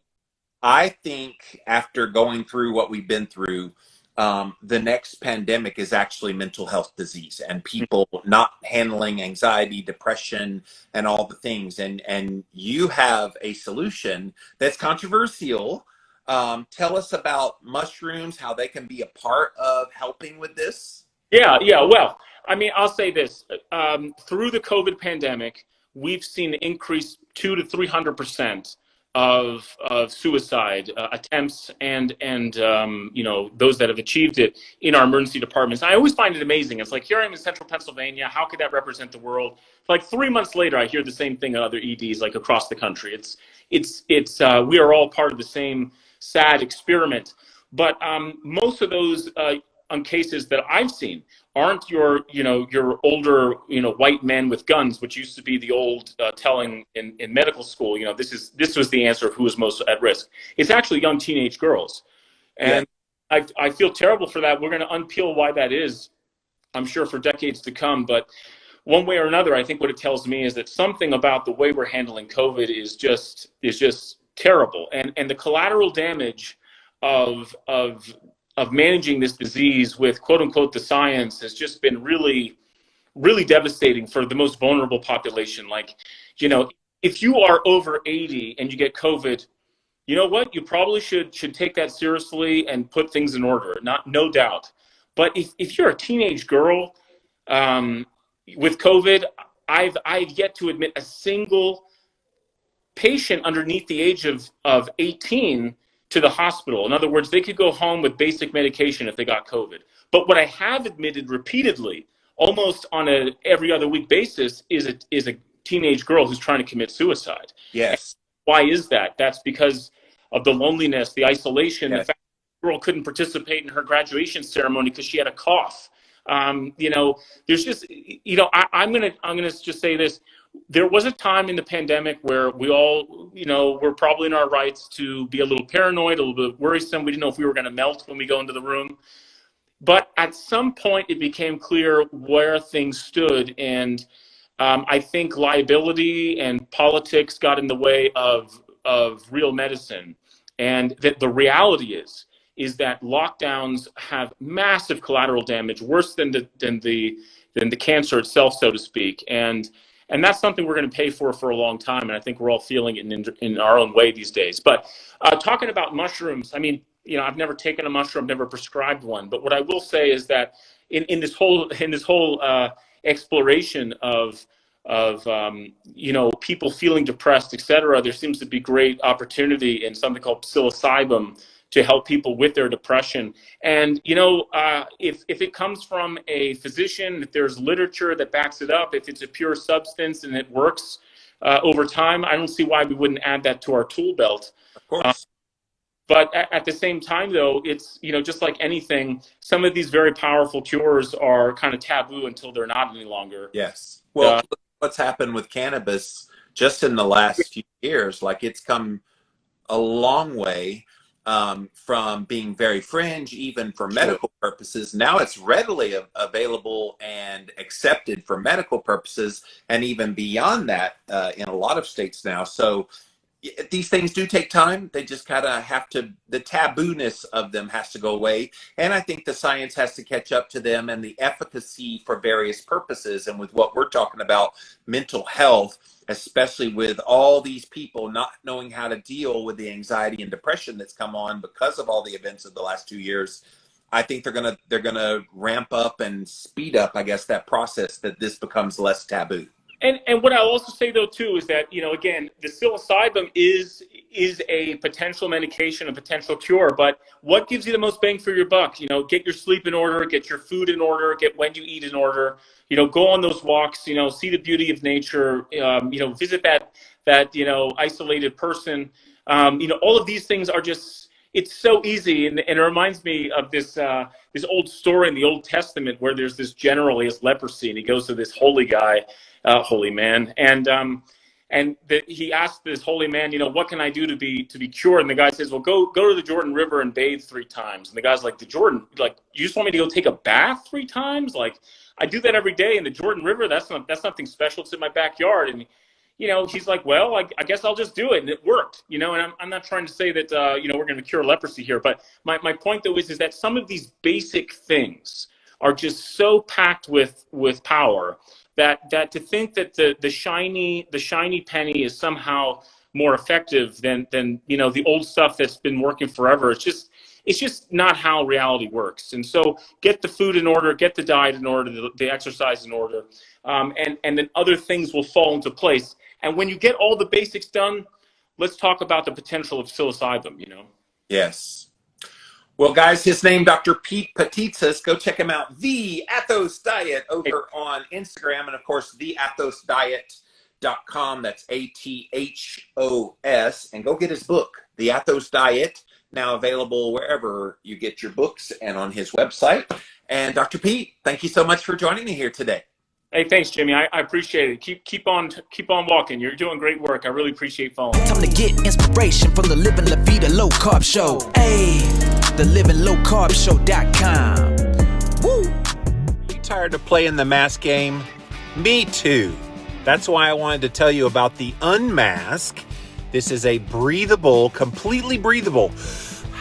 I think after going through what we've been through, the next pandemic is actually mental health disease and people not handling anxiety, depression, and all the things. And you have a solution that's controversial. Tell us about mushrooms, how they can be a part of helping with this. Yeah. Well, I mean, I'll say this. Through the COVID pandemic, we've seen an increase 200 to 300% of suicide attempts and those that have achieved it in our emergency departments. I always find it amazing. It's like, here I am in central Pennsylvania. How could that represent the world? Like 3 months later, I hear the same thing at other EDs like across the country. It's we are all part of the same sad experiment. But most of those cases that I've seen aren't your older, white men with guns, which used to be the old telling in medical school. This was the answer of who was most at risk. It's actually young teenage girls. And I feel terrible for that. We're going to unpeel why that is, I'm sure, for decades to come. But one way or another, I think what it tells me is that something about the way we're handling COVID is just terrible. And the collateral damage of managing this disease with quote unquote the science has just been really, really devastating for the most vulnerable population. Like, if you are over 80 and you get COVID, you know what? You probably should take that seriously and put things in order. No doubt. But if you're a teenage girl with COVID, I've yet to admit a single patient underneath the age of 18 to the hospital. In other words, they could go home with basic medication if they got COVID. But what I have admitted repeatedly, almost on a every other week basis, is a teenage girl who's trying to commit suicide. Yes. And why is that? That's because of the loneliness, the isolation, the fact that the girl couldn't participate in her graduation ceremony because she had a cough. There's just, I'm gonna just say this. There was a time in the pandemic where we all, were probably in our rights to be a little paranoid, a little bit worrisome. We didn't know if we were going to melt when we go into the room. But at some point, it became clear where things stood. And I think liability and politics got in the way of real medicine. And that the reality is that lockdowns have massive collateral damage, worse than the cancer itself, so to speak. And that's something we're going to pay for a long time. And I think we're all feeling it in our own way these days. But talking about mushrooms, I mean, I've never taken a mushroom, never prescribed one. But what I will say is that in this whole exploration of people feeling depressed, etc., there seems to be great opportunity in something called psilocybin to help people with their depression. And, if it comes from a physician, if there's literature that backs it up, if it's a pure substance and it works over time, I don't see why we wouldn't add that to our tool belt. Of course. But at the same time, though, it's, just like anything, some of these very powerful cures are kind of taboo until they're not any longer. Yes. Well, what's happened with cannabis just in the last few years, like it's come a long way from being very fringe, even for medical purposes. Now it's readily available and accepted for medical purposes, and even beyond that in a lot of states now. So these things do take time. They just kind of have to, the tabooness of them has to go away. And I think the science has to catch up to them, and the efficacy for various purposes. And with what we're talking about, mental health, especially with all these people not knowing how to deal with the anxiety and depression that's come on because of all the events of the last 2 years, I think they're gonna ramp up and speed up, I guess, that process, that this becomes less taboo. And what I'll also say, though, too, is that, again, the psilocybin is a potential medication, a potential cure. But what gives you the most bang for your buck? Get your sleep in order, get your food in order, get when you eat in order. Go on those walks. See the beauty of nature. Visit that isolated person. All of these things are just. It's so easy, and it reminds me of this old story in the Old Testament where there's this general, he has leprosy, and he goes to this holy guy. Holy man, and he asked this holy man, what can I do to be cured? And the guy says, well, go to the Jordan River and bathe 3 times. And the guy's like, the Jordan, like, you just want me to go take a bath 3 times? Like, I do that every day in the Jordan River. That's nothing special. It's in my backyard. And he's like, well, I guess I'll just do it, and it worked. And I'm not trying to say that we're going to cure leprosy here, but my point though is that some of these basic things are just so packed with power. That to think that the shiny penny is somehow more effective than the old stuff that's been working forever. It's just not how reality works. And so get the food in order, get the diet in order, the exercise in order, and then other things will fall into place. And when you get all the basics done, let's talk about the potential of psilocybin. Yes. Well, guys, his name, Dr. Pete Patitsas. Go check him out. The Athos Diet over on Instagram. And, of course, theathosdiet.com. That's ATHOS. And go get his book, The Athos Diet, now available wherever you get your books and on his website. And, Dr. Pete, thank you so much for joining me here today. Hey, thanks, Jimmy. I appreciate it. Keep on walking. You're doing great work. I really appreciate following. Time to get inspiration from the Living La Vida Low Carb Show. Hey, the livinglowcarbshow.com. Woo! You tired of playing the mask game? Me too. That's why I wanted to tell you about the Unmask. This is a breathable, completely breathable.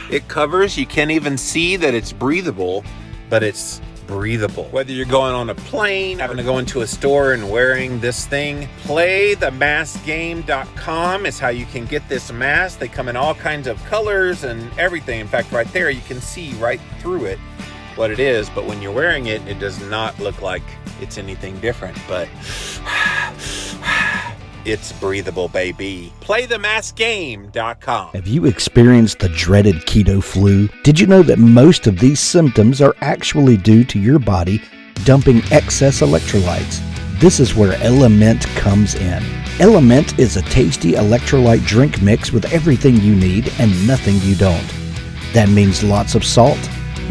It covers, you can't even see that it's breathable, but it's breathable. Whether you're going on a plane, having to go into a store and wearing this thing, playthemaskgame.com is how you can get this mask. They come in all kinds of colors and everything. In fact, right there, you can see right through it what it is, but when you're wearing it, it does not look like it's anything different, but it's breathable, baby. Playthemaskgame.com. Have you experienced the dreaded keto flu? Did you know that most of these symptoms are actually due to your body dumping excess electrolytes? This is where Element comes in. Element is a tasty electrolyte drink mix with everything you need and nothing you don't. That means lots of salt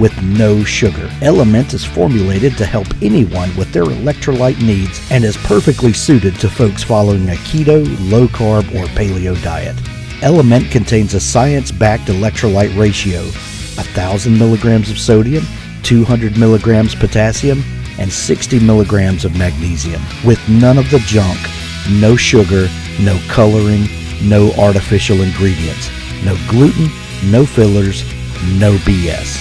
with no sugar. Element is formulated to help anyone with their electrolyte needs and is perfectly suited to folks following a keto, low-carb, or paleo diet. Element contains a science-backed electrolyte ratio, 1,000 milligrams of sodium, 200 milligrams potassium, and 60 milligrams of magnesium, with none of the junk, no sugar, no coloring, no artificial ingredients, no gluten, no fillers, no BS.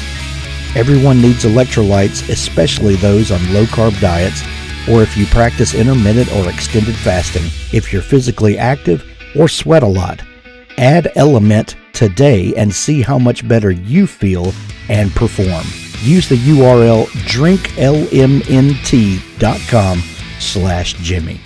Everyone needs electrolytes, especially those on low-carb diets, or if you practice intermittent or extended fasting, if you're physically active, or sweat a lot. Add Element today and see how much better you feel and perform. Use the URL drinklmnt.com/Jimmy.